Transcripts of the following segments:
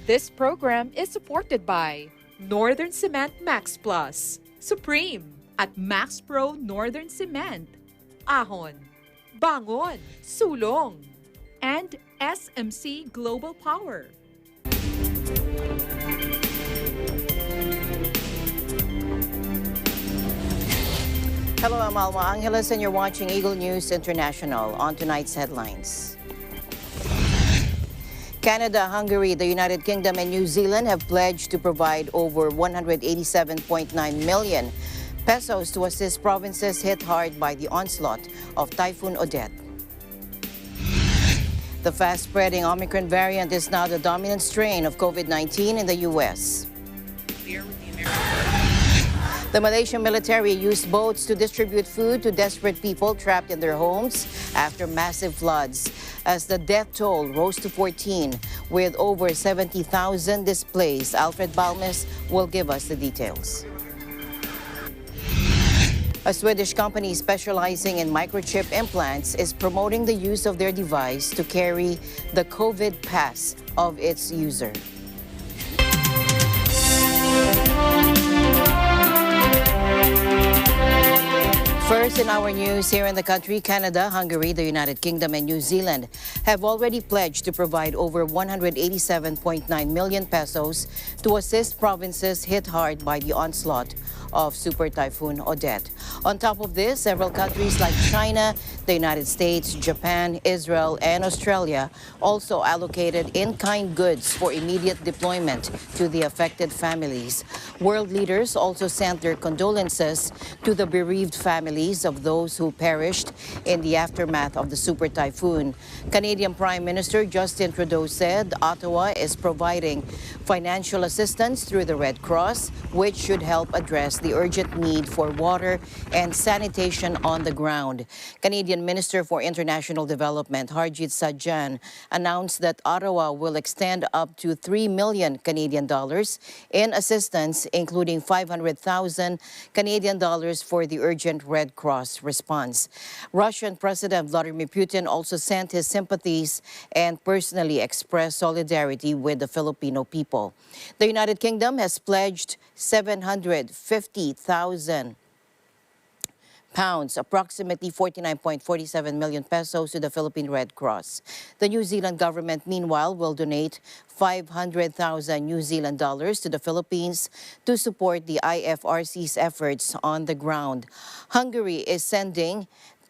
This program is supported by Northern Cement Max Plus, Supreme at Max Pro Northern Cement, Ahon, Bangon, Sulong, and SMC Global Power. Hello, I'm Alma Angeles and you're watching Eagle News International. On tonight's headlines. Canada, Hungary, the United Kingdom, and New Zealand have pledged to provide over 187.9 million pesos to assist provinces hit hard by the onslaught of Typhoon Odette. The fast-spreading Omicron variant is now the dominant strain of COVID-19 in the U.S. The Malaysian military used boats to distribute food to desperate people trapped in their homes after massive floods, as the death toll rose to 14, with over 70,000 displaced. Alfred Balmes will give us the details. A Swedish company specializing in microchip implants is promoting the use of their device to carry the COVID pass of its user. First in our news, here in the country, Canada, Hungary, the United Kingdom, and New Zealand have already pledged to provide over 187.9 million pesos to assist provinces hit hard by the onslaught of Super Typhoon Odette. On top of this, several countries like China, the United States, Japan, Israel, and Australia also allocated in-kind goods for immediate deployment to the affected families. World leaders also sent their condolences to the bereaved families of those who perished in the aftermath of the super typhoon. Canadian Prime Minister Justin Trudeau said Ottawa is providing financial assistance through the Red Cross, which should help address the urgent need for water and sanitation on the ground. Canadian Minister for International Development Harjit Sajjan announced that Ottawa will extend up to 3 million Canadian dollars in assistance, including 500,000 Canadian dollars for the urgent Red Cross response. Russian President Vladimir Putin also sent his sympathies and personally expressed solidarity with the Filipino people. The United Kingdom has pledged 750,000 pounds, approximately 49.47 million pesos, to the Philippine Red Cross. The New Zealand government, meanwhile, will donate 500,000 New Zealand dollars to the Philippines to support the IFRC's efforts on the ground. Hungary is sending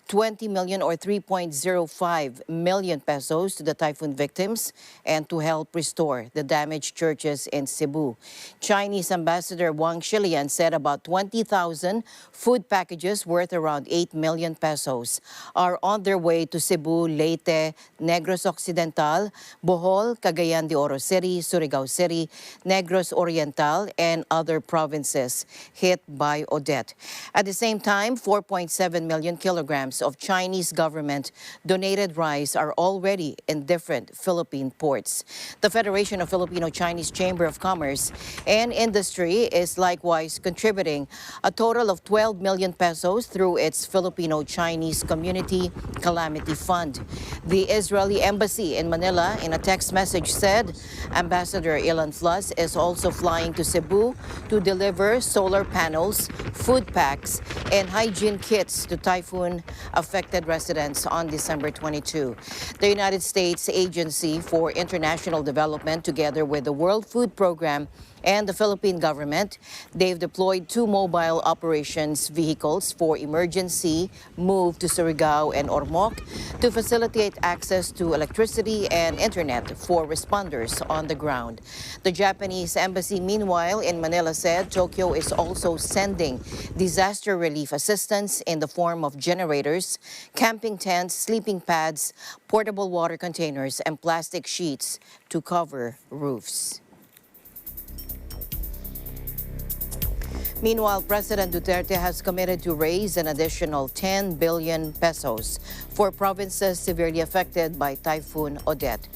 20 million or 3.05 million pesos to the typhoon victims and to help restore the damaged churches in Cebu. Chinese Ambassador Wang Shilian said about 20,000 food packages worth around 8 million pesos are on their way to Cebu, Leyte, Negros Occidental, Bohol, Cagayan de Oro City, Surigao City, Negros Oriental, and other provinces hit by Odette. At the same time, 4.7 million kilograms of Chinese government donated rice are already in different Philippine ports. The Federation of Filipino-Chinese Chamber of Commerce and Industry is likewise contributing a total of 12 million pesos through its Filipino-Chinese Community Calamity Fund. The Israeli Embassy in Manila, in a text message, said Ambassador Ilan Flas is also flying to Cebu to deliver solar panels, food packs, and hygiene kits to typhoon-affected residents on December 22. The United States Agency for International Development, together with the World Food Program and the Philippine government, they've deployed 2 mobile operations vehicles for emergency move to Surigao and Ormoc to facilitate access to electricity and internet for responders on the ground. The Japanese embassy, meanwhile, in Manila said Tokyo is also sending disaster relief assistance in the form of generators, camping tents, sleeping pads, portable water containers, and plastic sheets to cover roofs. Meanwhile, President Duterte has committed to raise an additional 10 billion pesos for provinces severely affected by Typhoon Odette.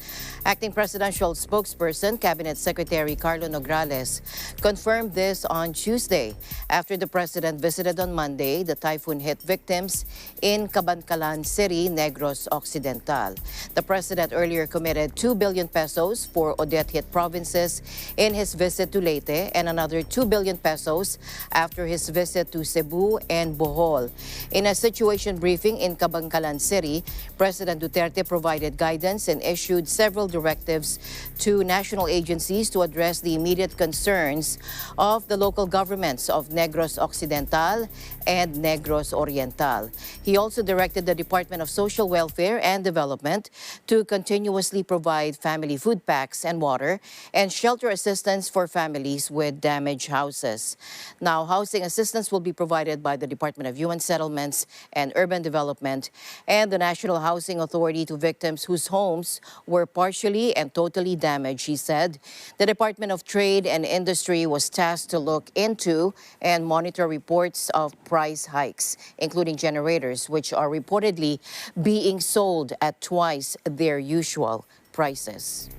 Acting presidential spokesperson, Cabinet Secretary Carlo Nograles, confirmed this on Tuesday after the president visited on Monday the typhoon-hit victims in Cabancalan City, Negros Occidental. The president earlier committed 2 billion pesos for Odette-hit provinces in his visit to Leyte and another 2 billion pesos after his visit to Cebu and Bohol. In a situation briefing in Cabancalan City, President Duterte provided guidance and issued several directives to national agencies to address the immediate concerns of the local governments of Negros Occidental and Negros Oriental. He also directed the Department of Social Welfare and Development to continuously provide family food packs and water and shelter assistance for families with damaged houses. Now, housing assistance will be provided by the Department of Human Settlements and Urban Development and the National Housing Authority to victims whose homes were partially and totally damaged, he said. The Department of Trade and Industry was tasked to look into and monitor reports of price hikes, including generators, which are reportedly being sold at twice their usual prices.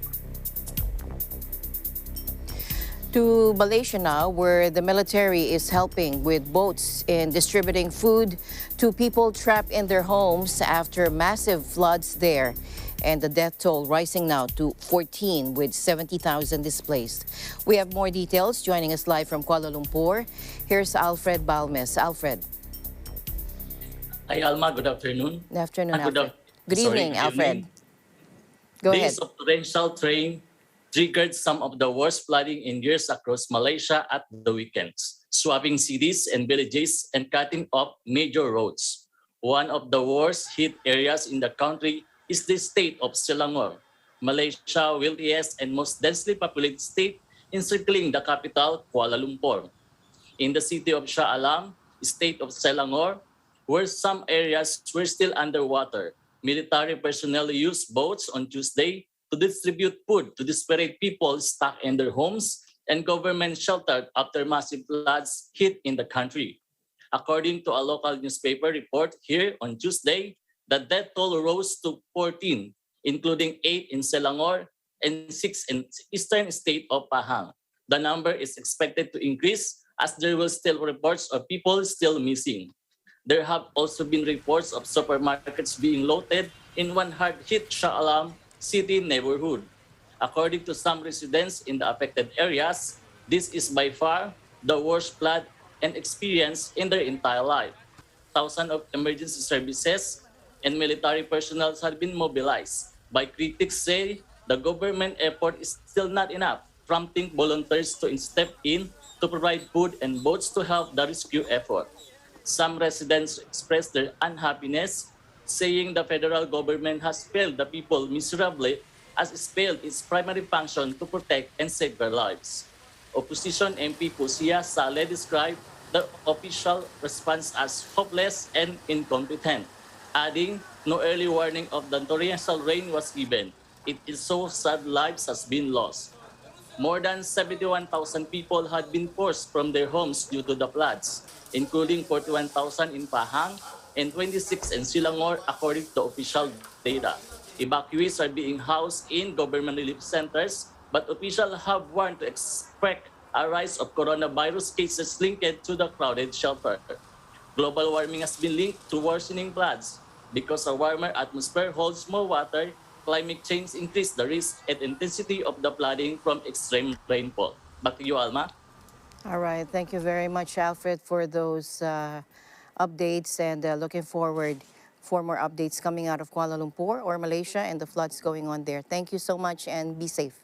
To Malaysia now, where the military is helping with boats in distributing food to people trapped in their homes after massive floods there, and the death toll rising now to 14 with 70,000 displaced. We have more details joining us live from Kuala Lumpur. Here's Alfred Balmes. Alfred. Hi, Alma. Good afternoon. Good afternoon, Alfred. Good Sorry, evening, good Alfred. evening. Go ahead. Days of torrential rain triggered some of the worst flooding in years across Malaysia at the weekends, swamping cities and villages and cutting off major roads. One of the worst hit areas in the country is the state of Selangor, Malaysia's wealthiest and most densely populated state encircling the capital, Kuala Lumpur. In the city of Shah Alam, state of Selangor, where some areas were still underwater, military personnel used boats on Tuesday to distribute food to desperate people stuck in their homes and government sheltered after massive floods hit in the country. According to a local newspaper report here on Tuesday, the death toll rose to 14, including 8 in Selangor and 6 in eastern state of Pahang. The number is expected to increase as there will still reports of people still missing. There have also been reports of supermarkets being looted in one hard-hit Shah Alam city neighborhood. According to some residents in the affected areas, this is by far the worst flood and experience in their entire life. Thousands of emergency services and military personnel have been mobilized. But critics say the government effort is still not enough, prompting volunteers to step in to provide food and boats to help the rescue effort. Some residents expressed their unhappiness, saying the federal government has failed the people miserably as it failed its primary function to protect and save their lives. Opposition MP Pusia Saleh described the official response as hopeless and incompetent, adding, no early warning of the torrential rain was given. It is so sad lives has been lost. More than 71,000 people had been forced from their homes due to the floods, including 41,000 in Pahang and 26 in Selangor, according to official data. Evacuees are being housed in government relief centers, but officials have warned to expect a rise of coronavirus cases linked to the crowded shelter. Global warming has been linked to worsening floods. Because a warmer atmosphere holds more water, climate change increases the risk and intensity of the flooding from extreme rainfall. Back to you, Alma. All right. Thank you very much, Alfred, for those updates, and looking forward for more updates coming out of Kuala Lumpur or Malaysia and the floods going on there. Thank you so much and be safe.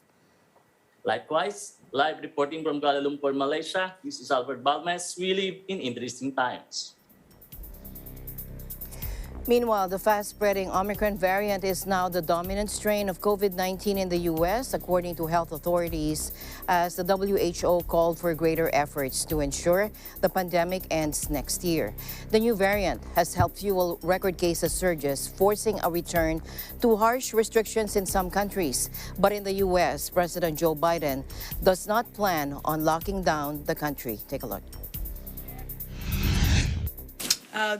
Likewise, live reporting from Kuala Lumpur, Malaysia, this is Albert Balmes. We live in interesting times. Meanwhile, the fast-spreading Omicron variant is now the dominant strain of COVID-19 in the U.S., according to health authorities, as the WHO called for greater efforts to ensure the pandemic ends next year. The new variant has helped fuel record cases surges, forcing a return to harsh restrictions in some countries. But in the U.S., President Joe Biden does not plan on locking down the country. Take a look.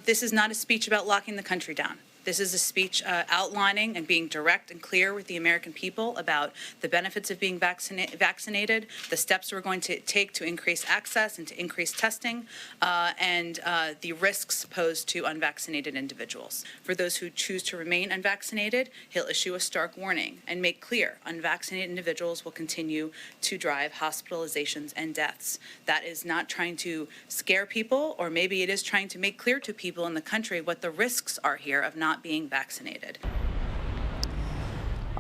This is not a speech about locking the country down. This is a speech outlining and being direct and clear with the American people about the benefits of being vaccinated, the steps we're going to take to increase access and to increase testing, and the risks posed to unvaccinated individuals. For those who choose to remain unvaccinated, he'll issue a stark warning and make clear unvaccinated individuals will continue to drive hospitalizations and deaths. That is not trying to scare people, or maybe it is trying to make clear to people in the country what the risks are here of not being vaccinated.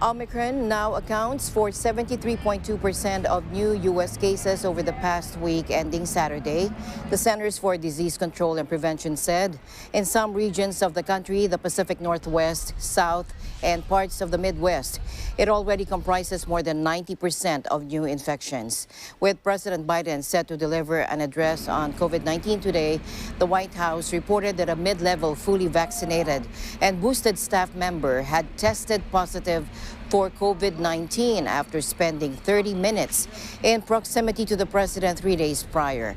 Omicron now accounts for 73.2% of new U.S. cases over the past week ending Saturday. The Centers for Disease Control and Prevention said in some regions of the country, the Pacific Northwest, South, and parts of the Midwest, it already comprises more than 90% of new infections. With President Biden set to deliver an address on COVID-19 today, the White House reported that a mid-level fully vaccinated and boosted staff member had tested positive for COVID-19 after spending 30 minutes in proximity to the president 3 days prior.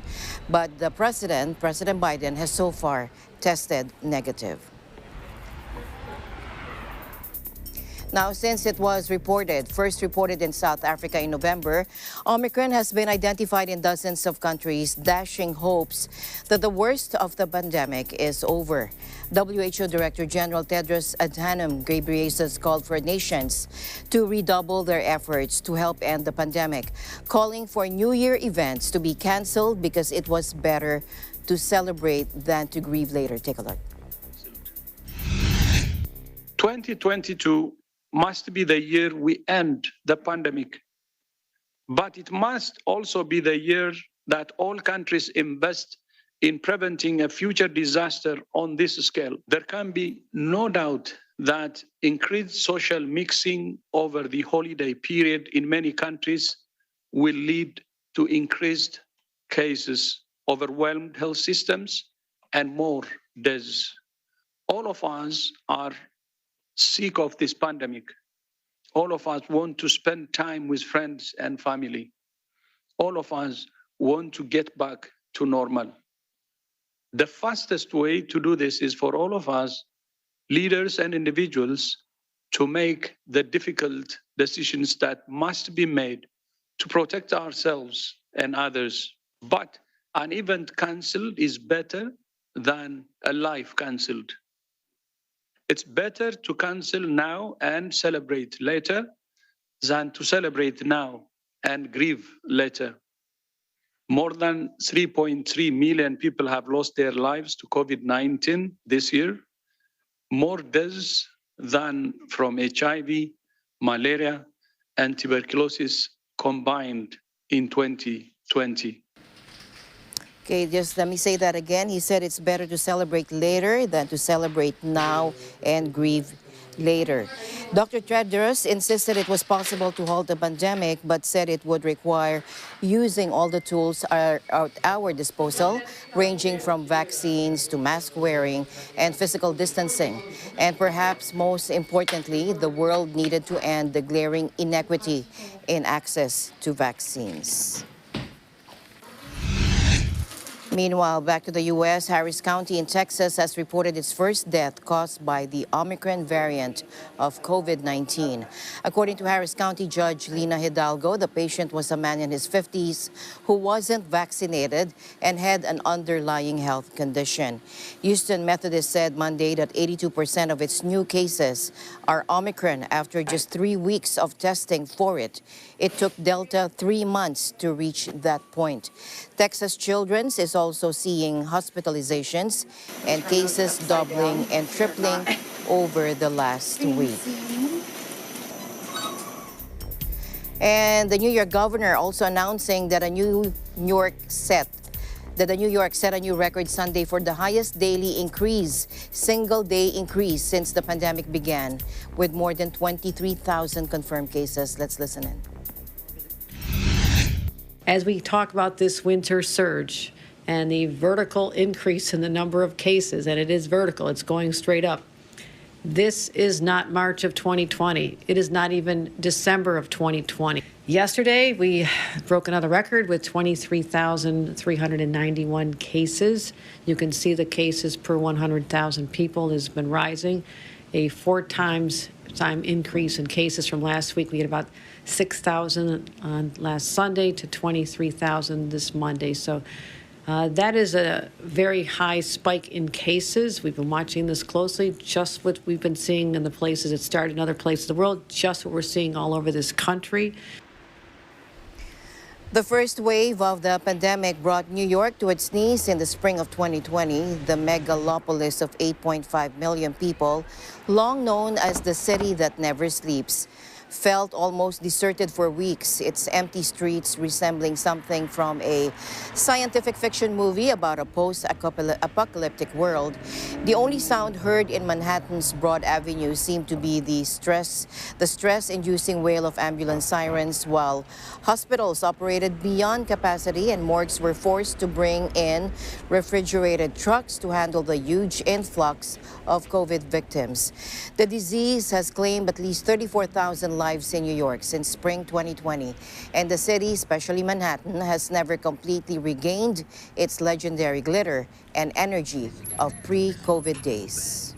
But the President Biden, has so far tested negative. Now, since it was first reported in South Africa in November, Omicron has been identified in dozens of countries, dashing hopes that the worst of the pandemic is over. WHO Director General Tedros Adhanom Ghebreyesus called for nations to redouble their efforts to help end the pandemic, calling for New Year events to be canceled because it was better to celebrate than to grieve later. Take a look. 2022 must be the year we end the pandemic, but it must also be the year that all countries invest in preventing a future disaster on this scale. There can be no doubt that increased social mixing over the holiday period in many countries will lead to increased cases, overwhelmed health systems, and more deaths. All of us are sick of this pandemic. All of us want to spend time with friends and family. All of us want to get back to normal. The fastest way to do this is for all of us, leaders and individuals, to make the difficult decisions that must be made to protect ourselves and others. But an event cancelled is better than a life cancelled. It's better to cancel now and celebrate later than to celebrate now and grieve later. More than 3.3 million people have lost their lives to COVID-19 this year, more deaths than from HIV, malaria, and tuberculosis combined in 2020. Okay, just let me say that again. He said it's better to celebrate later than to celebrate now and grieve later. Dr. Tedros insisted it was possible to halt the pandemic, but said it would require using all the tools at our disposal, ranging from vaccines to mask wearing and physical distancing. And perhaps most importantly, the world needed to end the glaring inequity in access to vaccines. Meanwhile, back to the U.S., Harris County in Texas has reported its first death caused by the Omicron variant of COVID-19. According to Harris County Judge Lina Hidalgo, the patient was a man in his 50s who wasn't vaccinated and had an underlying health condition. Houston Methodist said Monday that 82% of its new cases are Omicron after just 3 weeks of testing for it. It took Delta 3 months to reach that point. Texas Children's is also seeing hospitalizations and cases doubling and tripling over the last week. And the New York governor also announcing that New York set a new record Sunday for the highest daily single-day increase since the pandemic began, with more than 23,000 confirmed cases. Let's listen in. As we talk about this winter surge and the vertical increase in the number of cases, and it is vertical, it's going straight up. This is not March of 2020. It is not even December of 2020. Yesterday, we broke another record with 23,391 cases. You can see the cases per 100,000 people has been rising, a 4 times increase in cases from last week. We had about 6,000 on last Sunday to 23,000 this Monday. So that is a very high spike in cases. We've been watching this closely, just what we've been seeing in the places it started in other places of the world, just what we're seeing all over this country. The first wave of the pandemic brought New York to its knees in the spring of 2020. The megalopolis of 8.5 million people, long known as the city that never sleeps, felt almost deserted for weeks, its empty streets resembling something from a scientific fiction movie about a post-apocalyptic world. The only sound heard in Manhattan's Broad Avenue seemed to be the stress-inducing wail of ambulance sirens, while hospitals operated beyond capacity and morgues were forced to bring in refrigerated trucks to handle the huge influx of COVID victims. The disease has claimed at least 34,000 lives in New York since spring 2020, and the city, especially Manhattan, has never completely regained its legendary glitter and energy of pre-COVID days.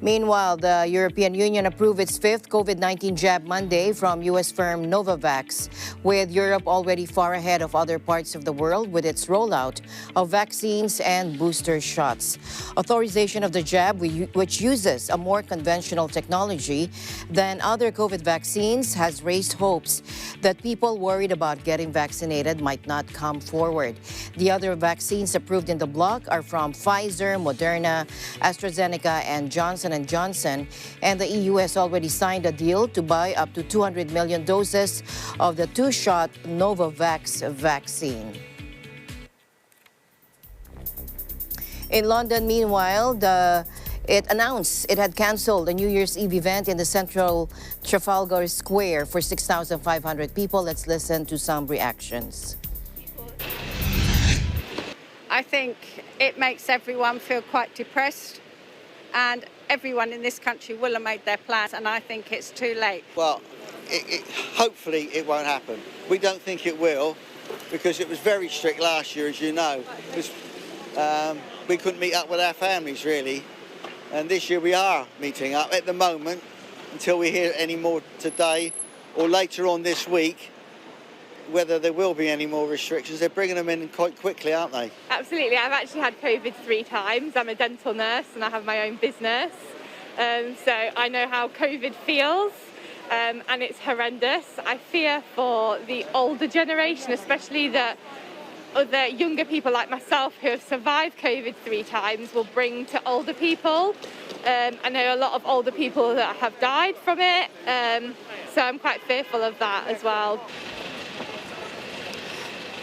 Meanwhile, the European Union approved its 5th COVID-19 jab Monday from U.S. firm Novavax, with Europe already far ahead of other parts of the world with its rollout of vaccines and booster shots. Authorization of the jab, which uses a more conventional technology than other COVID vaccines, has raised hopes that people worried about getting vaccinated might not come forward. The other vaccines approved in the bloc are from Pfizer, Moderna, AstraZeneca, and Johnson & Johnson, and the EU has already signed a deal to buy up to 200 million doses of the 2-shot Novavax vaccine. In London, meanwhile, it announced it had canceled a New Year's Eve event in the central Trafalgar Square for 6,500 people. Let's listen to some reactions. I think it makes everyone feel quite depressed, and everyone in this country will have made their plans, and I think it's too late. Well, hopefully it won't happen. We don't think it will, because it was very strict last year, as you know. We couldn't meet up with our families, really. And this year we are meeting up at the moment, until we hear any more today or later on this week, whether there will be any more restrictions. They're bringing them in quite quickly, aren't they? Absolutely. I've actually had COVID 3 times. I'm a dental nurse and I have my own business. So I know how COVID feels, and it's horrendous. I fear for the older generation, especially the other younger people like myself who have survived COVID 3 times will bring to older people. I know a lot of older people that have died from it, so I'm quite fearful of that as well.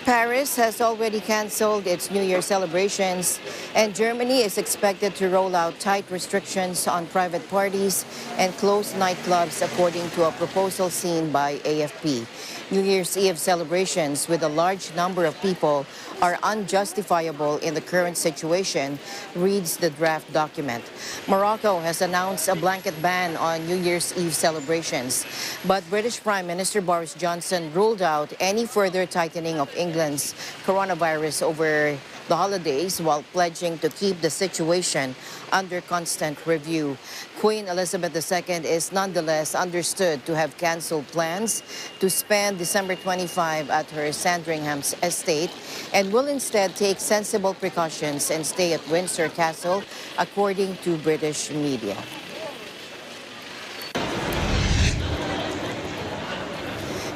Paris has already canceled its New Year celebrations, and Germany is expected to roll out tight restrictions on private parties and close nightclubs, according to a proposal seen by AFP. New Year's Eve celebrations with a large number of people are unjustifiable in the current situation, reads the draft document. Morocco has announced a blanket ban on New Year's Eve celebrations, but British Prime Minister Boris Johnson ruled out any further tightening of England's coronavirus over the holidays, while pledging to keep the situation under constant review. Queen Elizabeth II is nonetheless understood to have canceled plans to spend December 25 at her Sandringham estate and will instead take sensible precautions and stay at Windsor Castle, according to British media.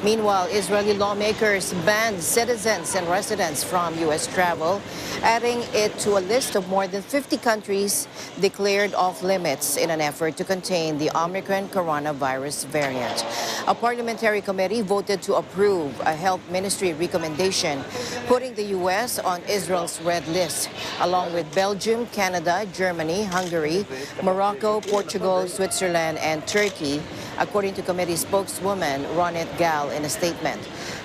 Meanwhile, Israeli lawmakers banned citizens and residents from U.S. travel, adding it to a list of more than 50 countries declared off limits in an effort to contain the Omicron coronavirus variant. A parliamentary committee voted to approve a health ministry recommendation putting the U.S. on Israel's red list, along with Belgium, Canada, Germany, Hungary, Morocco, Portugal, Switzerland, and Turkey, according to committee spokeswoman Ronit Gal in a statement.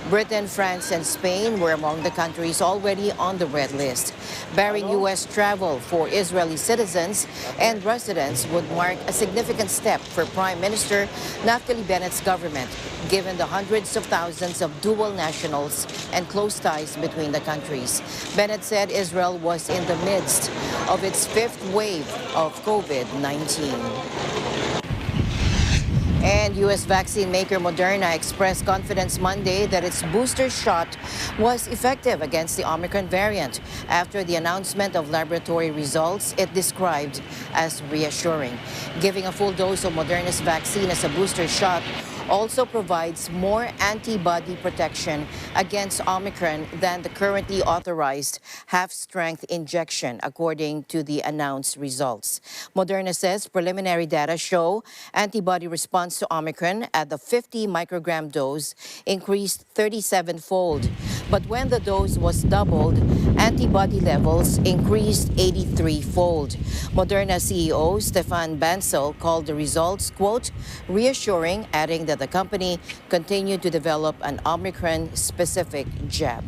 Britain, France, and Spain were among the countries already on the red list. Barring U.S. travel for Israeli citizens and residents would mark a significant step for Prime Minister Naftali Bennett's government, given the hundreds of thousands of dual nationals and close ties between the countries. Bennett said Israel was in the midst of its fifth wave of COVID-19. And U.S. vaccine maker Moderna expressed confidence Monday that its booster shot was effective against the Omicron variant after the announcement of laboratory results it described as reassuring. Giving a full dose of Moderna's vaccine as a booster shot also provides more antibody protection against Omicron than the currently authorized half-strength injection, according to the announced results. Moderna says preliminary data show antibody response to Omicron at the 50 microgram dose increased 37-fold. But when the dose was doubled, antibody levels increased 83-fold. Moderna CEO Stefan Bancel called the results, quote, reassuring, adding that the company continued to develop an Omicron-specific jab.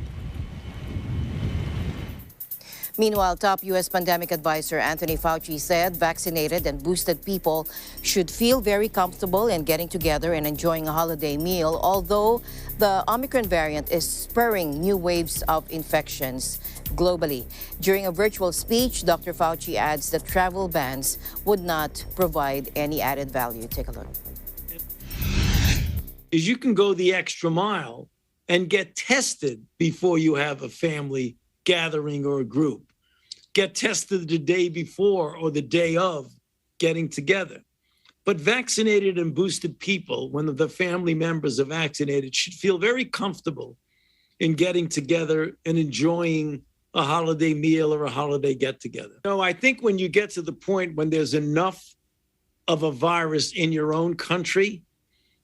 Meanwhile, top U.S. pandemic advisor Anthony Fauci said vaccinated and boosted people should feel very comfortable in getting together and enjoying a holiday meal, although the Omicron variant is spurring new waves of infections globally. During a virtual speech, Dr. Fauci adds that travel bans would not provide any added value. Take a look. Is you can go the extra mile and get tested before you have a family gathering or a group. Get tested the day before or the day of getting together. But vaccinated and boosted people, when the family members are vaccinated, should feel very comfortable in getting together and enjoying a holiday meal or a holiday get-together. No, I think when you get to the point when there's enough of a virus in your own country,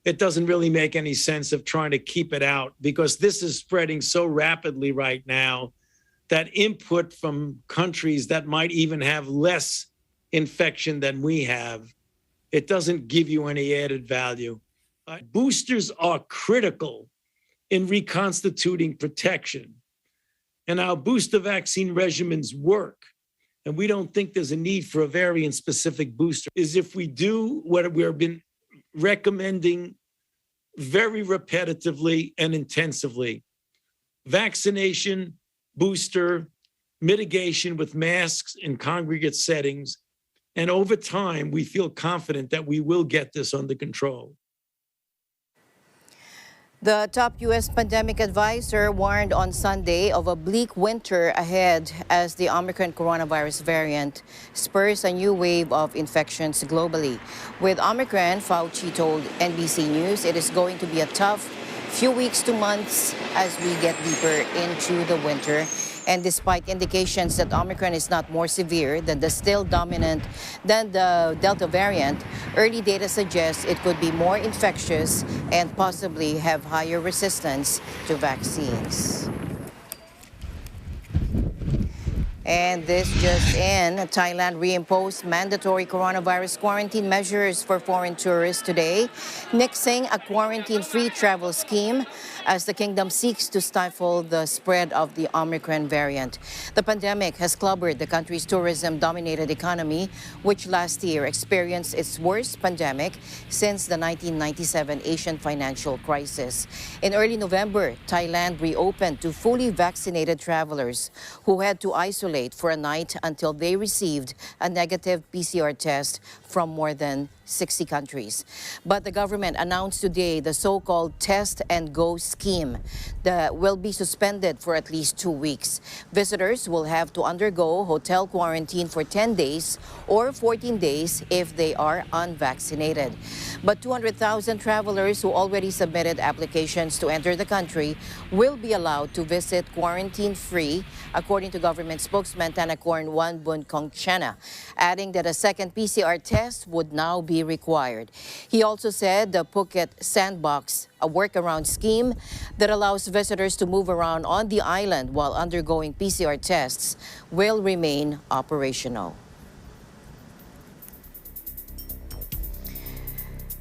it doesn't really make any sense of trying to keep it out, because this is spreading so rapidly right now that input from countries that might even have less infection than we have, it doesn't give you any added value. Boosters are critical in reconstituting protection. And our booster vaccine regimens work. And we don't think there's a need for a variant-specific booster. Is if we do what we've been recommending very repetitively and intensively: vaccination, booster, mitigation with masks in congregate settings. And over time, we feel confident that we will get this under control. The top U.S. pandemic advisor warned on Sunday of a bleak winter ahead as the Omicron coronavirus variant spurs a new wave of infections globally. With Omicron, Fauci told NBC News it is going to be a tough few weeks to months as we get deeper into the winter. And despite indications that Omicron is not more severe than the still dominant than the Delta variant, early data suggests it could be more infectious and possibly have higher resistance to vaccines. And this just in, Thailand reimposed mandatory coronavirus quarantine measures for foreign tourists today, nixing a quarantine-free travel scheme as the kingdom seeks to stifle the spread of the Omicron variant. The pandemic has clobbered the country's tourism-dominated economy, which last year experienced its worst pandemic since the 1997 Asian financial crisis. In early November, Thailand reopened to fully vaccinated travelers who had to isolate for a night until they received a negative PCR test from more than 60 countries. But the government announced today the so-called Test and Go scheme that will be suspended for at least 2 weeks. Visitors will have to undergo hotel quarantine for 10 days or 14 days if they are unvaccinated. But 200,000 travelers who already submitted applications to enter the country will be allowed to visit quarantine-free, according to government spokesman Tanakorn Wanbun-Kongchana, adding that a second PCR test would now be required. He also said the Phuket Sandbox, a workaround scheme that allows visitors to move around on the island while undergoing PCR tests, will remain operational.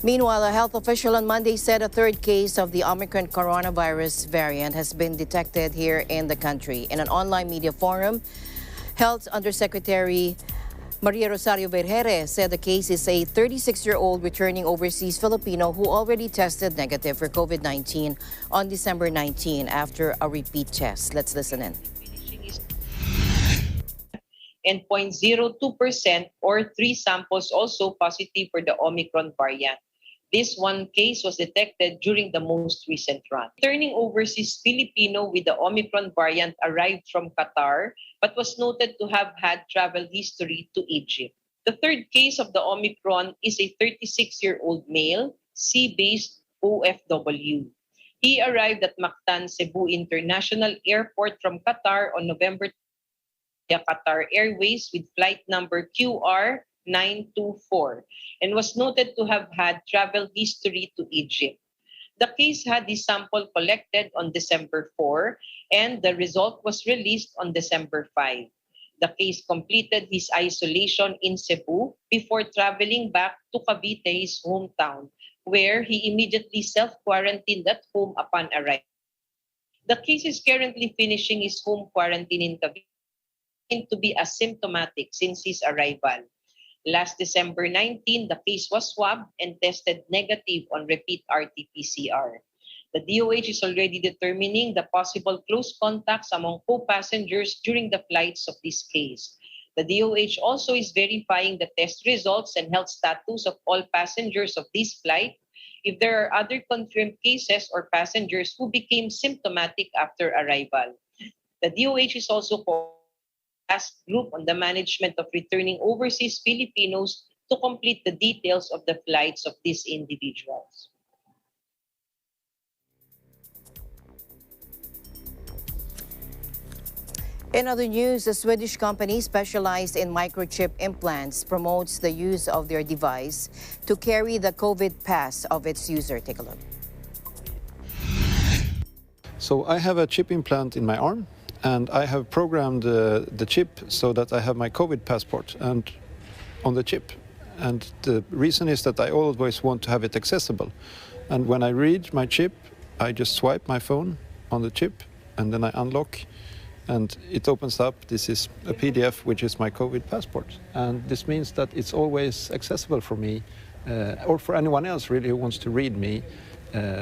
Meanwhile, a health official on Monday said a third case of the Omicron coronavirus variant has been detected here in the country. In an online media forum, Health Undersecretary Maria Rosario Vergere said the case is a 36-year-old returning overseas Filipino who already tested negative for COVID-19 on December 19 after a repeat test. Let's listen in. And 0.02% or 3 samples also positive for the Omicron variant. This one case was detected during the most recent run. Returning overseas Filipino with the Omicron variant arrived from Qatar, but was noted to have had travel history to Egypt. The third case of the Omicron is a 36-year-old male, sea-based OFW. He arrived at Mactan, Cebu International Airport from Qatar on November via Qatar Airways with flight number QR924 and was noted to have had travel history to Egypt. The case had the sample collected on December 4 and the result was released on December 5. The case completed his isolation in Cebu before traveling back to Cavite, his hometown, where he immediately self-quarantined at home upon arrival. The case is currently finishing his home quarantine in Cavite to be asymptomatic since his arrival. Last December 19, the case was swabbed and tested negative on repeat RT-PCR. The DOH is already determining the possible close contacts among co-passengers during the flights of this case. The DOH also is verifying the test results and health status of all passengers of this flight if there are other confirmed cases or passengers who became symptomatic after arrival. The DOH is also task group on the management of returning overseas Filipinos to complete the details of the flights of these individuals. In other news, a Swedish company specialized in microchip implants promotes the use of their device to carry the COVID pass of its user. Take a look. So I have a chip implant in my arm, and I have programmed the chip so that I have my COVID passport and on the chip. And the reason is that I always want to have it accessible. And when I read my chip, I just swipe my phone on the chip, and then I unlock, and it opens up. This is a PDF, which is my COVID passport. And this means that it's always accessible for me, or for anyone else really who wants to read me.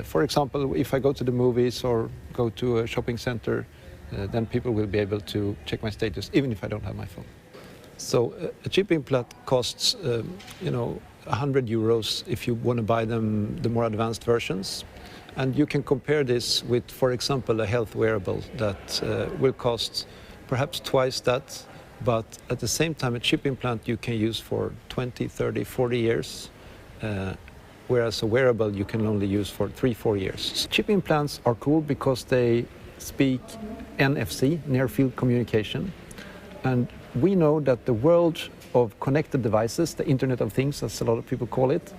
For example, if I go to the movies or go to a shopping center, then people will be able to check my status even if I don't have my phone. So a chip implant costs, 100 euros if you want to buy them the more advanced versions. And you can compare this with, for example, a health wearable that will cost perhaps twice that, but at the same time a chip implant you can use for 20, 30, 40 years. Whereas a wearable you can only use for 3-4 years. Chip implants are cool because they speak NFC, near field communication. And we know that the world of connected devices, the Internet of Things, as a lot of people call it,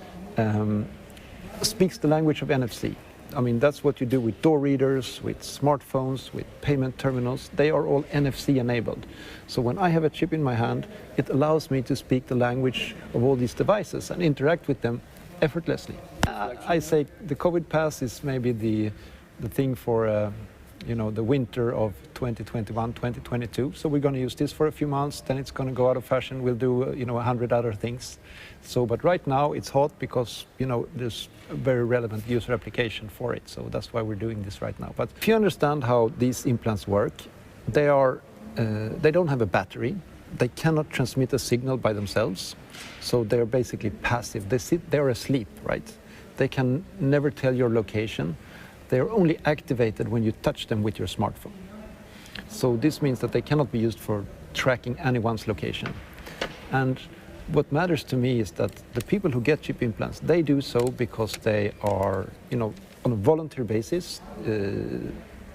speaks the language of NFC. I mean, that's what you do with door readers, with smartphones, with payment terminals. They are all NFC enabled. So when I have a chip in my hand, it allows me to speak the language of all these devices and interact with them effortlessly. I say the COVID pass is maybe the thing for the winter of 2021, 2022. So we're going to use this for a few months, then it's going to go out of fashion. We'll do 100 other things. So, but right now it's hot because there's a very relevant user application for it. So that's why we're doing this right now. But if you understand how these implants work, they don't have a battery. They cannot transmit a signal by themselves. So they're basically passive. They're asleep, right? They can never tell your location. They're only activated when you touch them with your smartphone. So this means that they cannot be used for tracking anyone's location. And what matters to me is that the people who get chip implants, they do so because they are, on a volunteer basis,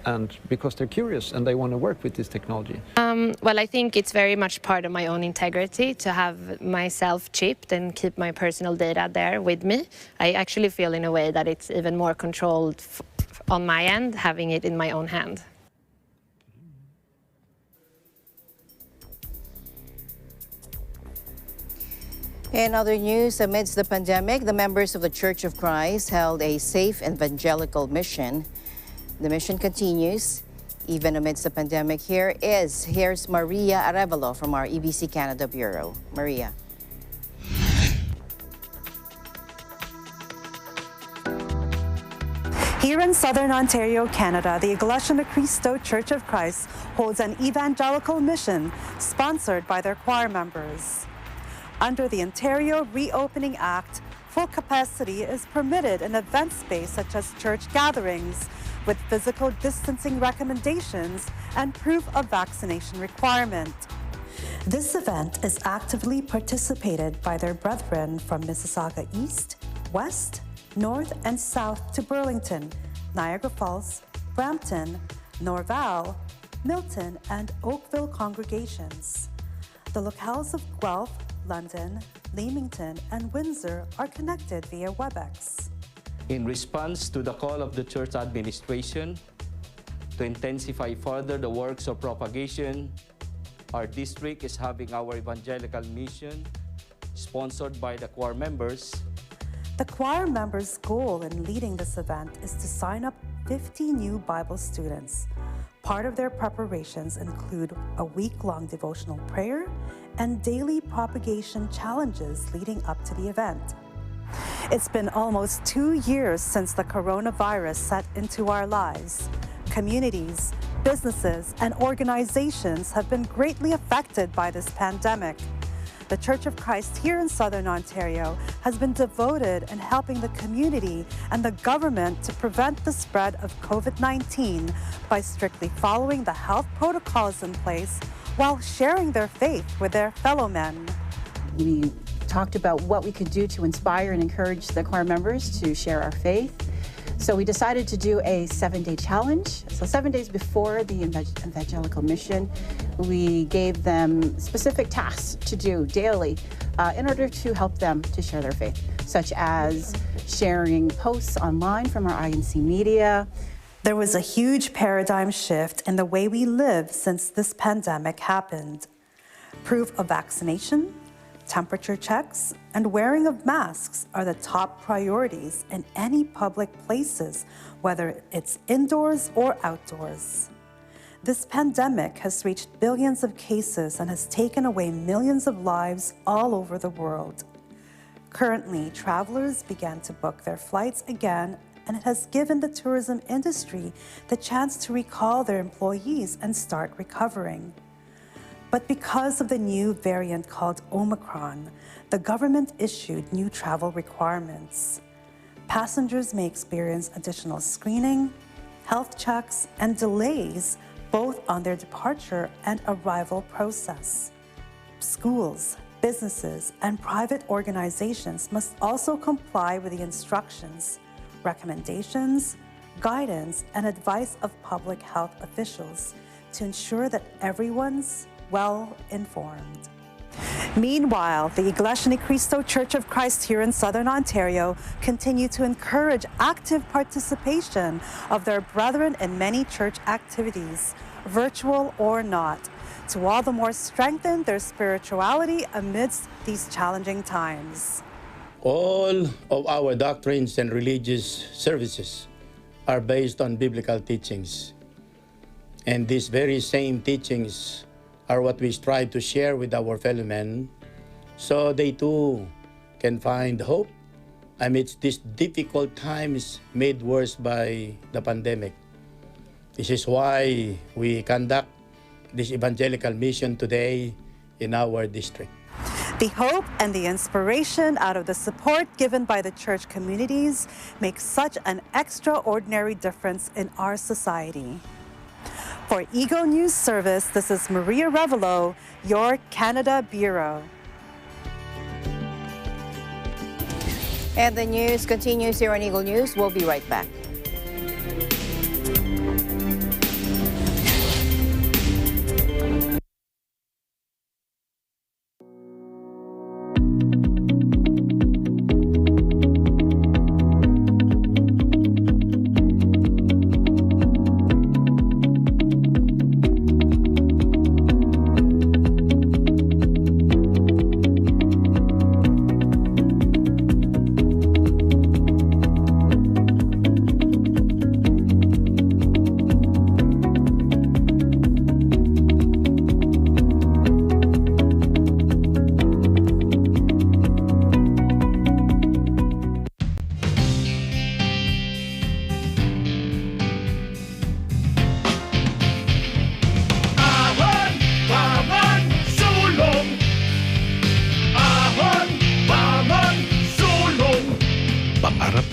and because they're curious and they want to work with this technology. Well, I think it's very much part of my own integrity to have myself chipped and keep my personal data there with me. I actually feel in a way that it's even more controlled on my end, having it in my own hand. In other news, amidst the pandemic, the members of the Church of Christ held a safe evangelical mission. The mission continues even amidst the pandemic. Here's Maria Arevalo from our EBC Canada Bureau. Maria. Here in Southern Ontario, Canada, the Iglesia Ni Cristo Church of Christ holds an evangelical mission sponsored by their choir members. Under the Ontario Reopening Act, full capacity is permitted in event space such as church gatherings, with physical distancing recommendations and proof of vaccination requirement. This event is actively participated by their brethren from Mississauga East, West, North and South to Burlington, Niagara Falls, Brampton, Norval, Milton, and Oakville congregations. The locales of Guelph, London, Leamington, and Windsor are connected via WebEx. In response to the call of the church administration to intensify further the works of propagation, our district is having our evangelical mission sponsored by the choir members. The choir members' goal in leading this event is to sign up 50 new Bible students. Part of their preparations include a week-long devotional prayer and daily propagation challenges leading up to the event. It's been almost 2 years since the coronavirus set into our lives. Communities, businesses, and organizations have been greatly affected by this pandemic. The Church of Christ here in Southern Ontario has been devoted in helping the community and the government to prevent the spread of COVID-19 by strictly following the health protocols in place while sharing their faith with their fellow men. We talked about what we could do to inspire and encourage the choir members to share our faith. So we decided to do a 7-day challenge. So 7 days before the Evangelical mission, we gave them specific tasks to do daily in order to help them to share their faith, such as sharing posts online from our INC media. There was a huge paradigm shift in the way we live since this pandemic happened. Proof of vaccination, temperature checks, and wearing of masks are the top priorities in any public places, whether it's indoors or outdoors. This pandemic has reached billions of cases and has taken away millions of lives all over the world. Currently, travelers began to book their flights again, and it has given the tourism industry the chance to recall their employees and start recovering. But because of the new variant called Omicron, the government issued new travel requirements. Passengers may experience additional screening, health checks, and delays both on their departure and arrival process. Schools, businesses, and private organizations must also comply with the instructions, recommendations, guidance, and advice of public health officials to ensure that everyone's well informed. Meanwhile, the Iglesia Ni Cristo Church of Christ here in Southern Ontario continue to encourage active participation of their brethren in many church activities, virtual or not, to all the more strengthen their spirituality amidst these challenging times. All of our doctrines and religious services are based on biblical teachings. And these very same teachings are what we strive to share with our fellow men, so they too can find hope amidst these difficult times made worse by the pandemic. This is why we conduct this evangelical mission today in our district. The hope and the inspiration out of the support given by the church communities makes such an extraordinary difference in our society. For Ego News Service, this is Maria Arevalo, your Canada Bureau. And the news continues here on Eagle News. We'll be right back.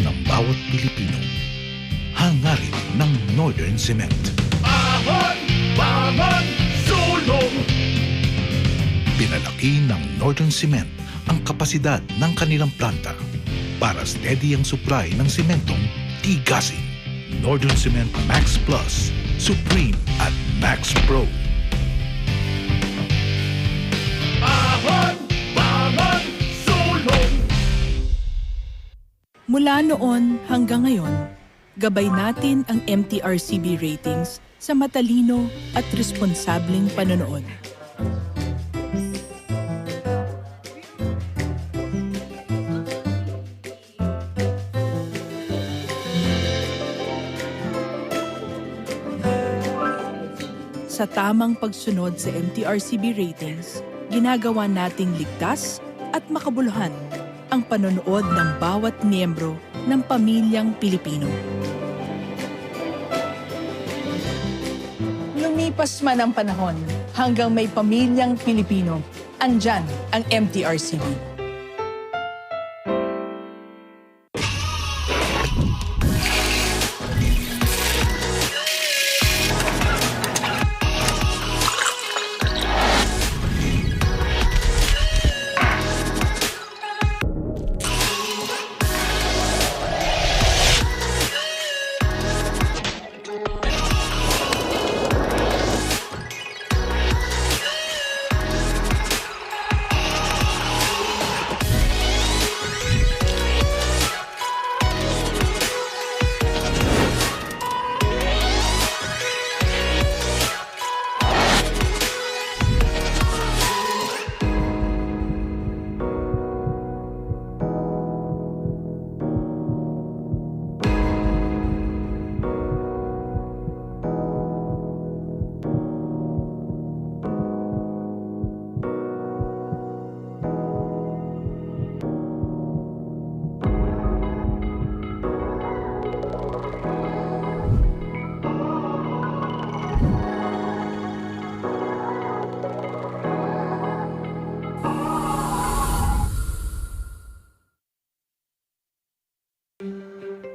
ng bawat Pilipino. Hangarin ng Northern Cement. Ahon! Bangon! Sulong! Pinalaki ng Northern Cement ang kapasidad ng kanilang planta para steady ang supply ng sementong tigasin. Northern Cement Max Plus, Supreme at Max Pro. Ahon! Bangon! Sulong! Mula noon hanggang ngayon, gabay natin ang MTRCB ratings sa matalino at responsableng panonood. Sa tamang pagsunod sa MTRCB ratings, ginagawa nating ligtas at makabuluhan ang panonood ng bawat miyembro ng pamilyang Pilipino. Lumipas man ang panahon, hanggang may pamilyang Pilipino, andyan ang MTRCB.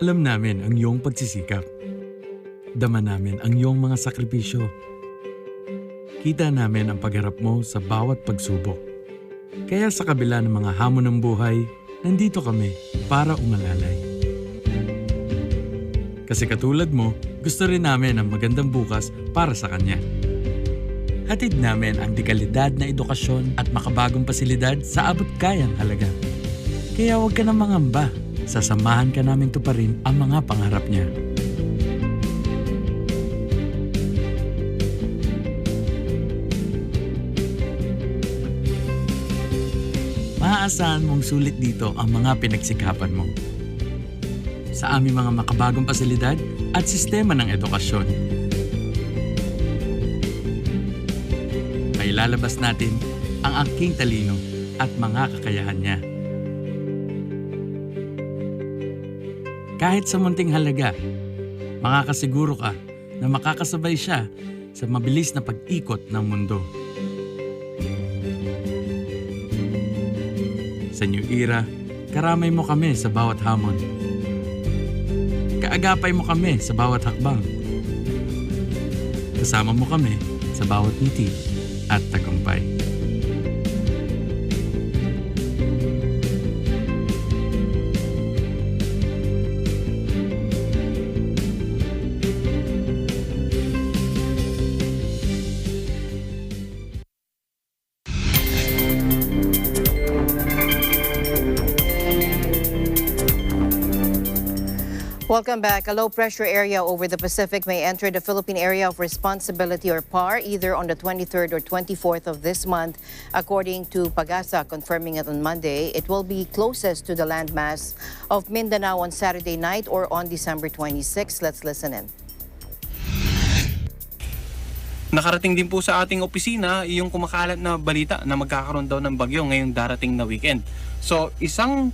Alam namin ang iyong pagsisikap. Dama namin ang iyong mga sakripisyo. Kita namin ang pagharap mo sa bawat pagsubok. Kaya sa kabila ng mga hamon ng buhay, nandito kami para umalalay. Kasi katulad mo, gusto rin namin ang magandang bukas para sa kanya. Hatid namin ang dekalidad na edukasyon at makabagong pasilidad sa abot kayang halaga. Kaya huwag ka na mangamba. Sasamahan ka namin tuparin ang mga pangarap niya. Maaasahan mong sulit dito ang mga pinagsikapan mo. Sa aming mga makabagong pasilidad at sistema ng edukasyon. May lalabas natin ang aking talino at mga kakayahan niya. Kahit sa munting halaga, makakasiguro ka na makakasabay siya sa mabilis na pag-ikot ng mundo. Sa New Era, karamay mo kami sa bawat hamon. Kaagapay mo kami sa bawat hakbang. Kasama mo kami sa bawat ngiti at tagumpay. Welcome back. A low-pressure area over the Pacific may enter the Philippine Area of Responsibility or PAR either on the 23rd or 24th of this month. According to Pagasa, confirming it on Monday, it will be closest to the landmass of Mindanao on Saturday night or on December 26. Let's listen in. Nakarating din po sa ating opisina yung kumakalat na balita na magkakaroon daw ng bagyo ngayong darating na weekend. So, isang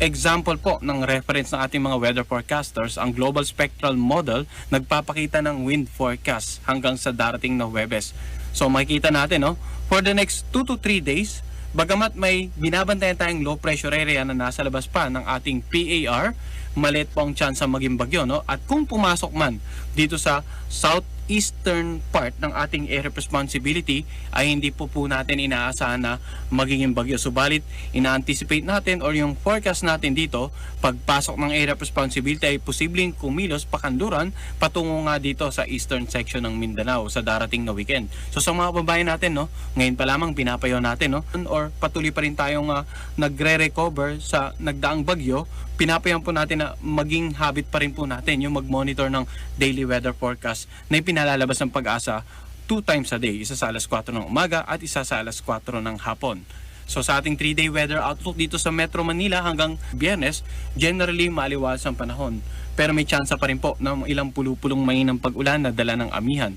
example po ng reference ng ating mga weather forecasters, ang Global Spectral Model nagpapakita ng wind forecast hanggang sa darating na Huwebes. So makikita natin, no, for the next 2 to 3 days, bagamat may binabantayan tayong low pressure area na nasa labas pa ng ating PAR, maliit po ang chance maging bagyo, no? At kung pumasok man dito sa southeastern part ng ating area of responsibility, ay hindi po natin inaasahan na magiging bagyo. Subalit, ina-anticipate natin or yung forecast natin dito, pagpasok ng area of responsibility ay posibleng kumilos pakanluran patungo nga dito sa eastern section ng Mindanao sa darating na weekend. So sa mga babayan natin, no, ngayon pa lamang pinapayaw natin, no, or patuloy pa rin tayong nagre-recover sa nagdaang bagyo, pinapayaw po natin na maging habit pa rin po natin yung mag-monitor ng daily weather forecast na ipinalalabas ng Pag-asa 2 times a day, isa sa alas 4 ng umaga at isa sa alas 4 ng hapon. So sa ating 3-day weather outlook dito sa Metro Manila hanggang Biyernes, generally maaliwas ang panahon. Pero may tsansa pa rin po ng ilang pulupulong mainang pag-ulan na dala ng amihan.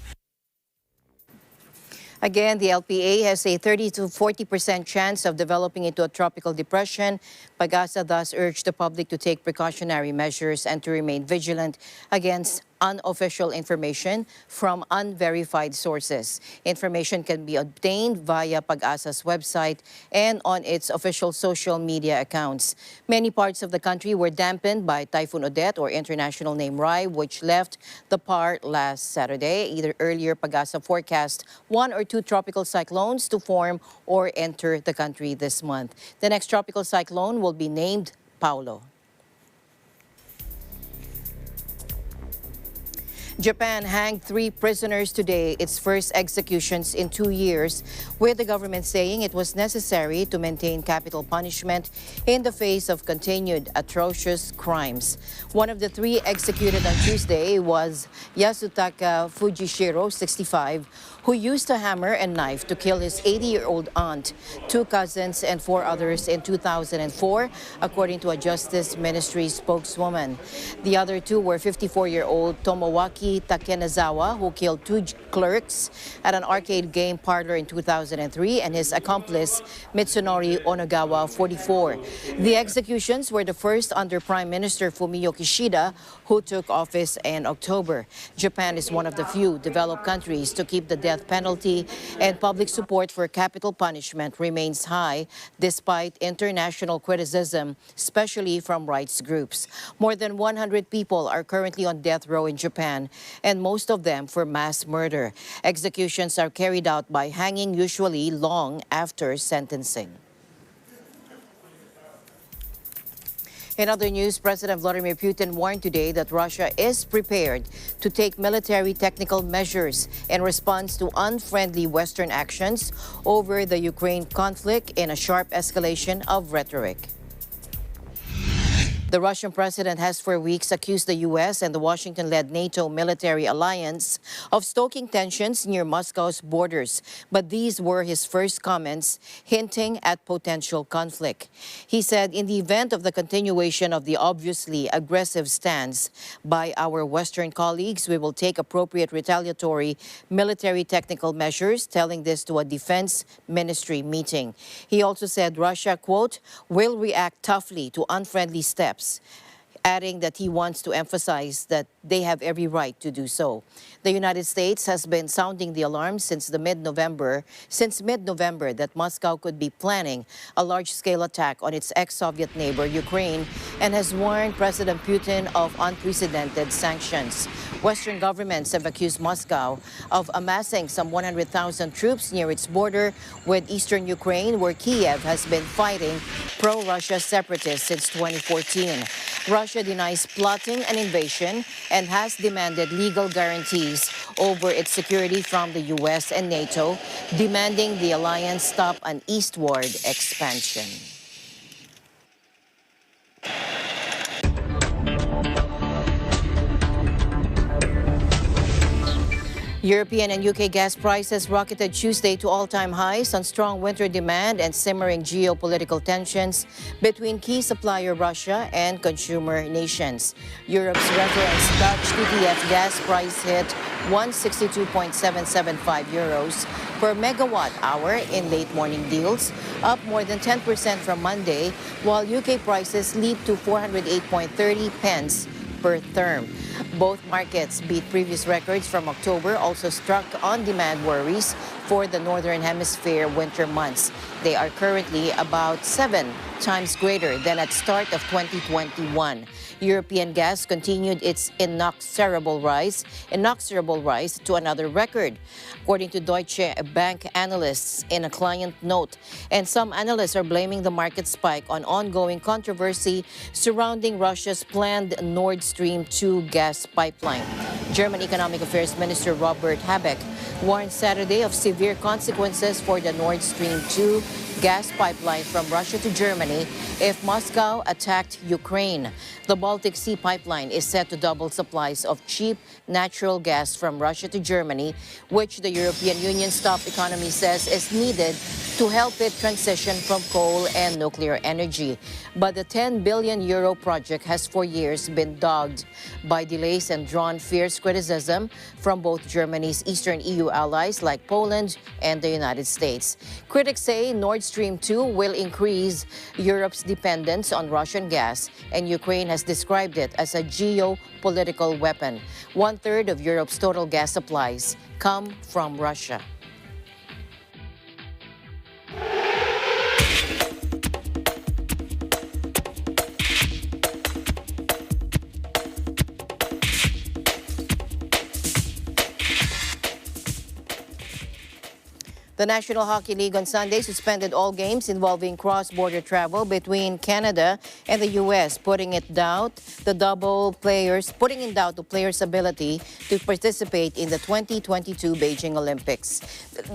Again, the LPA has a 30 to 40% chance of developing into a tropical depression. Pag-asa thus urged the public to take precautionary measures and to remain vigilant against unofficial information from unverified sources. Information can be obtained via Pag-asa's website and on its official social media accounts. Many parts of the country were dampened by Typhoon Odette, or international name Rai, which left the part last Saturday. Either earlier, Pag-asa forecast 1 or 2 tropical cyclones to form or enter the country this month. The next tropical cyclone will be named Paulo. Japan hanged 3 prisoners today, its first executions in 2 years, with the government saying it was necessary to maintain capital punishment in the face of continued atrocious crimes. One of the 3 executed on Tuesday was Yasutaka Fujishiro, 65, who used a hammer and knife to kill his 80-year-old aunt, 2 cousins, and 4 others in 2004, according to a Justice Ministry spokeswoman. The other 2 were 54-year-old Tomowaki Takenazawa, who killed 2 clerks at an arcade game parlor in 2003, and his accomplice Mitsunori Onogawa, 44. The executions were the first under Prime Minister Fumio Kishida, who took office in October. Japan is one of the few developed countries to keep the death penalty, and public support for capital punishment remains high despite international criticism, especially from rights groups. More than 100 people are currently on death row in Japan, and most of them for mass murder. Executions are carried out by hanging, usually long after sentencing. In other news, President Vladimir Putin warned today that Russia is prepared to take military technical measures in response to unfriendly Western actions over the Ukraine conflict, in a sharp escalation of rhetoric. The Russian president has for weeks accused the U.S. and the Washington-led NATO military alliance of stoking tensions near Moscow's borders. But these were his first comments hinting at potential conflict. He said, in the event of the continuation of the obviously aggressive stance by our Western colleagues, we will take appropriate retaliatory military technical measures, telling this to a defense ministry meeting. He also said Russia, quote, will react toughly to unfriendly steps, adding that he wants to emphasize that they have every right to do so. The United States has been sounding the alarm since mid-November that Moscow could be planning a large-scale attack on its ex-Soviet neighbor, Ukraine, and has warned President Putin of unprecedented sanctions. Western governments have accused Moscow of amassing some 100,000 troops near its border with eastern Ukraine, where Kiev has been fighting pro-Russia separatists since 2014. Russia denies plotting an invasion and has demanded legal guarantees over its security from the U.S. and NATO, demanding the alliance stop an eastward expansion. European and UK gas prices rocketed Tuesday to all-time highs on strong winter demand and simmering geopolitical tensions between key supplier Russia and consumer nations. Europe's reference Dutch TTF gas price hit 162.775 euros per megawatt hour in late morning deals, up more than 10% from Monday, while UK prices leaped to 408.30 pence per therm. Both markets beat previous records from October, also struck on demand worries for the Northern Hemisphere winter months. They are currently about 7 times greater than at start of 2021. European gas continued its inexorable rise to another record, according to Deutsche Bank analysts in a client note. And some analysts are blaming the market spike on ongoing controversy surrounding Russia's planned Nord Stream 2 gas pipeline. German Economic Affairs Minister Robert Habeck warned Saturday of severe consequences for the Nord Stream 2 gas pipeline from Russia to Germany if Moscow attacked Ukraine. The Baltic Sea pipeline is set to double supplies of cheap natural gas from Russia to Germany, which the European Union's top economy says is needed to help it transition from coal and nuclear energy. But the 10 billion euro project has for years been dogged by delays and drawn fierce criticism from both Germany's Eastern EU allies like Poland and the United States. Critics say Nord Stream 2 will increase Europe's dependence on Russian gas, and Ukraine has described it as a geopolitical weapon. 1/3 of Europe's total gas supplies come from Russia. The National Hockey League on Sunday suspended all games involving cross-border travel between Canada and the U.S., putting in doubt the players' ability to participate in the 2022 Beijing Olympics.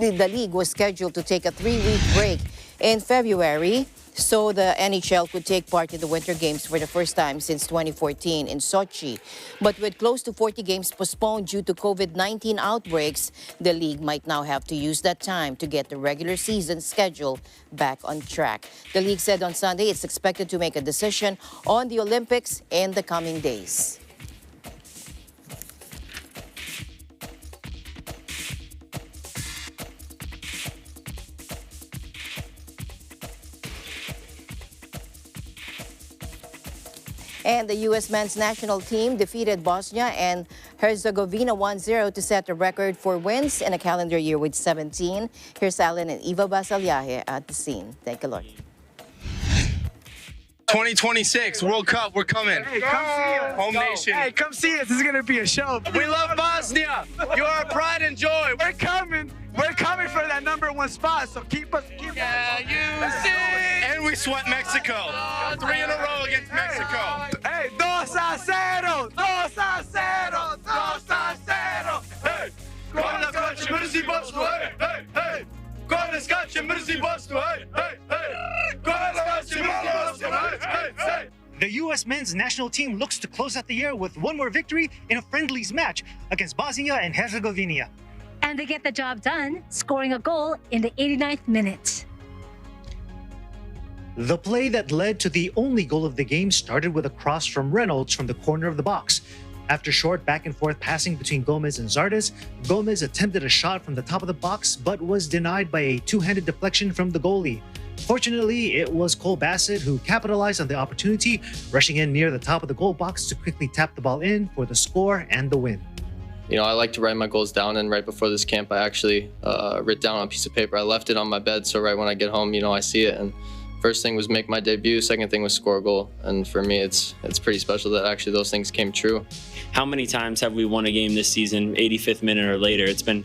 The league was scheduled to take a 3-week break in February, so the NHL could take part in the Winter Games for the first time since 2014 in Sochi. But with close to 40 games postponed due to COVID-19 outbreaks, the league might now have to use that time to get the regular season schedule back on track. The league said on Sunday it's expected to make a decision on the Olympics in the coming days. And the U.S. men's national team defeated Bosnia and Herzegovina 1-0 to set a record for wins in a calendar year with 17. Here's Alan and Eva Basalyahe at the scene. Take a look. 2026 World Cup, we're coming. Hey, come see us. Home nation. Hey, come see us. This is going to be a show. We love Bosnia. You are our pride and joy. We're coming. We're coming for that #1 spot, so keep us. And we swept Mexico. 3 in a row against Mexico. Hey, 2-0, 2-0, 2-0. Hey, Gol skače mrzi Bosnu, hey, hey. Gol skače mrzi Bosnu, hey. Gol skače mrzi Bosnu, hey. The U.S. men's national team looks to close out the year with one more victory in a friendlies match against Bosnia and Herzegovina. And they get the job done, scoring a goal in the 89th minute. The play that led to the only goal of the game started with a cross from Reynolds from the corner of the box. After short back-and-forth passing between Gomez and Zardes, Gomez attempted a shot from the top of the box but was denied by a two-handed deflection from the goalie. Fortunately, it was Cole Bassett who capitalized on the opportunity, rushing in near the top of the goal box to quickly tap the ball in for the score and the win. You know, I like to write my goals down, and right before this camp, I actually wrote down on a piece of paper. I left it on my bed, so right when I get home, you know, I see it. And first thing was make my debut. Second thing was score a goal. And for me, it's pretty special that actually those things came true. How many times have we won a game this season, 85th minute or later? It's been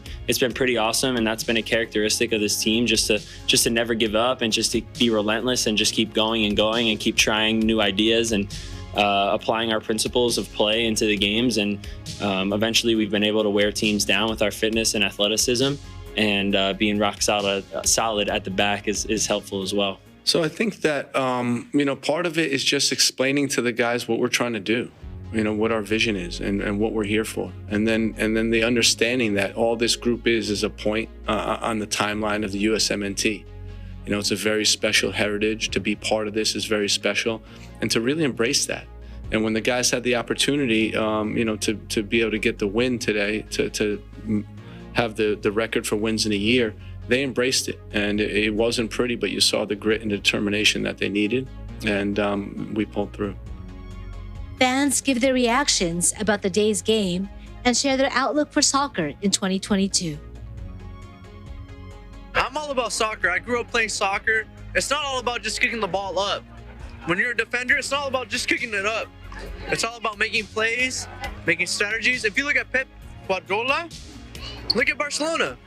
pretty awesome, and that's been a characteristic of this team, just to never give up and just to be relentless and just keep going and keep trying new ideas and applying our principles of play into the games. And eventually we've been able to wear teams down with our fitness and athleticism, and being rock solid at the back is helpful as well. So I think that, you know, part of it is just explaining to the guys what we're trying to do, you know, what our vision is and what we're here for. And then the understanding that all this group is a point on the timeline of the USMNT. You know, it's a very special heritage. To be part of this is very special, and to really embrace that. And when the guys had the opportunity, you know, to be able to get the win today, to have the record for wins in a year, they embraced it. And it wasn't pretty, but you saw the grit and determination that they needed, and we pulled through. Fans give their reactions about the day's game and share their outlook for soccer in 2022. all about soccer. I grew up playing soccer. It's not all about just kicking the ball up. When you're a defender, it's not all about just kicking it up. It's all about making plays, making strategies. If you look at Pep Guardiola, look at Barcelona.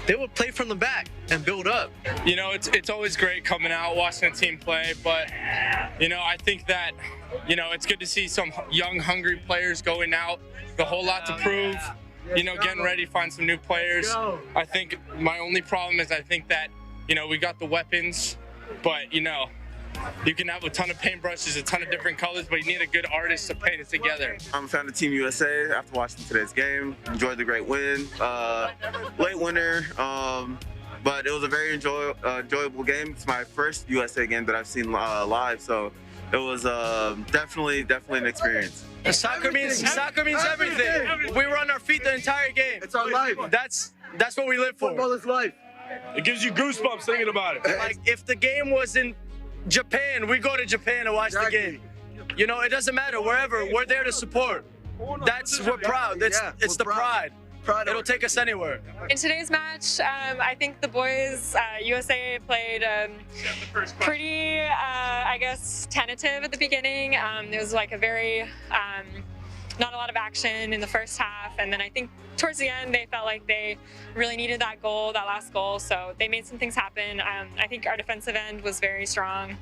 They would play from the back and build up. You know, it's always great coming out, watching a team play, but, you know, I think that, you know, it's good to see some young, hungry players going out, a whole lot to prove, you know, getting ready to find some new players. I think my only problem is I think that, you know, we got the weapons, but, you know, you can have a ton of paintbrushes, a ton of different colors, but you need a good artist to paint it together. I'm a fan of Team USA after watching today's game. Enjoyed the great win. Late winner, but it was a very enjoyable game. It's my first USA game that I've seen live, so it was definitely an experience. Soccer means everything. We were on our feet the entire game. It's our life. That's what we live for. Football is life. It gives you goosebumps thinking about it. Like, if the game was in Japan, we go to Japan to watch the game. You know, it doesn't matter. Wherever, we're there to support. We're proud. It's the pride. It'll take us anywhere. In today's match, I think the boys, USA played pretty, I guess, tentative at the beginning. It was like a very, not a lot of action in the first half. And then I think towards the end, they felt like they really needed that goal, that last goal. So they made some things happen. I think our defensive end was very strong,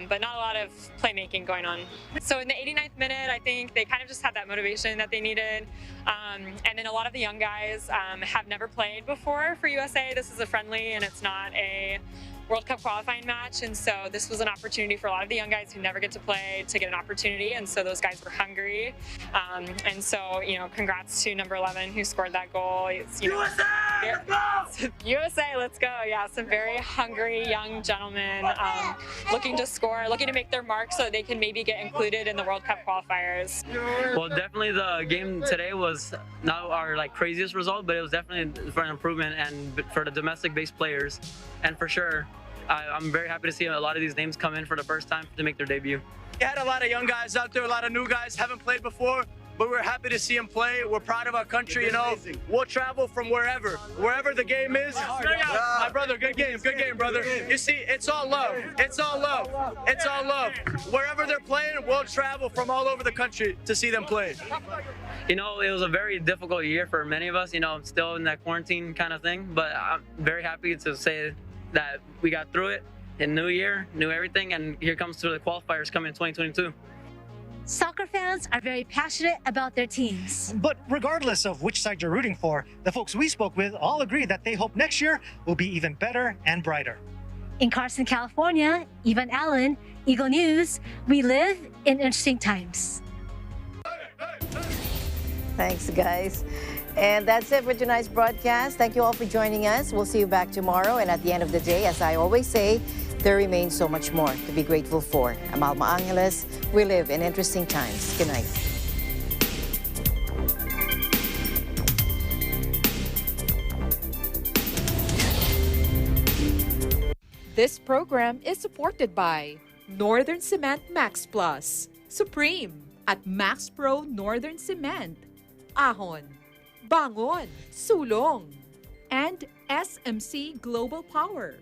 but not a lot of playmaking going on. So in the 89th minute, I think they kind of just had that motivation that they needed. And then a lot of the young guys have never played before for USA. This is a friendly and it's not a World Cup qualifying match, and so this was an opportunity for a lot of the young guys who never get to play to get an opportunity, and so those guys were hungry. And so, you know, congrats to number 11 who scored that goal. It's, you know, USA, let's go! USA, let's go! Yeah, some very hungry young gentlemen looking to score, looking to make their mark so they can maybe get included in the World Cup qualifiers. Well, definitely the game today was not our craziest result, but it was definitely for an improvement and for the domestic-based players, and for sure. I'm very happy to see a lot of these names come in for the first time to make their debut. We had a lot of young guys out there, a lot of new guys, haven't played before, but we're happy to see them play. We're proud of our country, you know. We'll travel from wherever the game is. My brother, good game, brother. You see, it's all love. It's all love. It's all love. Wherever they're playing, we'll travel from all over the country to see them play. You know, it was a very difficult year for many of us, you know, still in that quarantine kind of thing, but I'm very happy to say that we got through it in new year, new everything, and here comes to the qualifiers coming in 2022. Soccer fans are very passionate about their teams. But regardless of which side you're rooting for, the folks we spoke with all agree that they hope next year will be even better and brighter. In Carson, California, Ivan Allen, Eagle News, we live in interesting times. Thanks, guys. And that's it for tonight's broadcast. Thank you all for joining us. We'll see you back tomorrow. And at the end of the day, as I always say, there remains so much more to be grateful for. I'm Alma Angeles. We live in interesting times. Good night. This program is supported by Northern Cement Max Plus, Supreme at Max Pro Northern Cement, Ahon, Bangon, Sulong, and SMC Global Power.